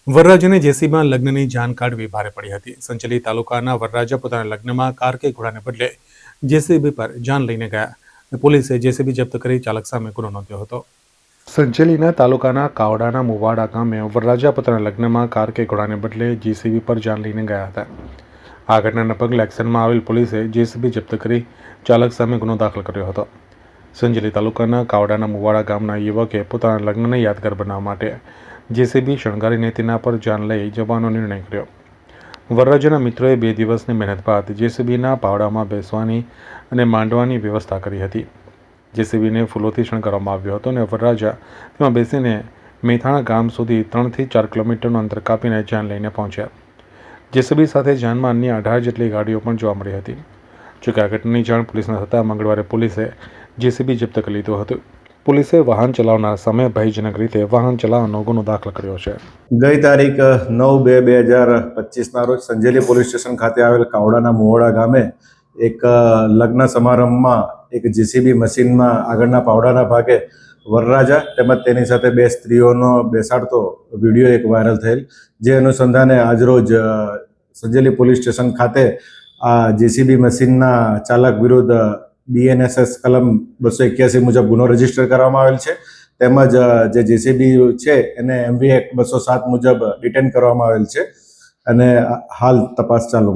વરરાજાને જેસીબીમાં લગ્નની જાણ કાઢવી ભારે પડી હતી. સંચેલી તાલુકાના વરરાજા પોતાના લગ્નમાં કાર કે ઘોડાને બદલે જેસીબી પર જાન લઈને ગયા. પોલીસે જેસીબી જપ્ત કરી ચાલક સામે ગુનો નોંધ્યો હતો. સંચેલીના તાલુકાના કાવડાના મુવાડા ગામે વરરાજા પોતાના લગ્નમાં કાર કે ઘોડાને બદલે જેસીબી પર જાન લઈને ગયા હતા. આ ઘટનાના પગલે એક્શનમાં આવેલ પોલીસે જેસીબી જપ્ત કરી ચાલક સામે ગુનો દાખલ કર્યો હતો. સંજેલી તાલુકાના કાવડાના મુવાડા ગામના યુવકે પોતાના લગ્નને યાદગાર બનાવવા માટે જેસીબી શણગારીને તેના પર જાન લઈ જવાનો નિર્ણય કર્યો. વરરાજાના મિત્રોએ 2 દિવસની મહેનત બાદ જેસીબીના પાવડામાં બેસવાની અને માંડવાની વ્યવસ્થા કરી હતી. જેસીબીને ફૂલોથી શણગારવામાં આવ્યો હતો અને વરરાજા તેમાં બેસીને મેથાણા ગામ સુધી 3 થી 4 કિલોમીટરનું અંતર કાપીને જાન લઈને પહોંચ્યા. જેસીબી સાથે જાનમાં અન્ય 18 જેટલી ગાડીઓ પણ જોવા મળી હતી. જોકે આ ઘટનાની જાણ પોલીસને થતાં મંગળવારે પોલીસે જેસીબી જપ્ત કરી લીધું હતું. પોલીસે વાહન ચલાવનાર સામે ભયજનક રીતે વાહન ચલાવવાનો ગુનો દાખલ કર્યો છે. ગઈ તારીખ 9/2/2025ના રોજ સંજેલી પોલીસ સ્ટેશન ખાતે આવેલ કાવડાના મુવાડા ગામે એક લગ્ન સમારંભમાં એક જેસીબી મશીનમાં આગળના પાવડાના ભાગે વરરાજા તેમજ તેની સાથે 2 સ્ત્રીઓનો બેસાડતો વિડીયો એક વાયરલ થયેલ, જે અનુસંધાને આજરોજ સંજેલી પોલીસ સ્ટેશન ખાતે આ જેસીબી મશીનના ચાલક વિરુદ્ધ BNSS કલમ 281 મુજબ ગુનો રજીસ્ટર કરવામાં આવેલ છે. તેમજ જે જેસીબી છે એને MV એક્ટ 207 મુજબ ડિટેન કરવામાં આવેલ છે અને હાલ તપાસ ચાલુ.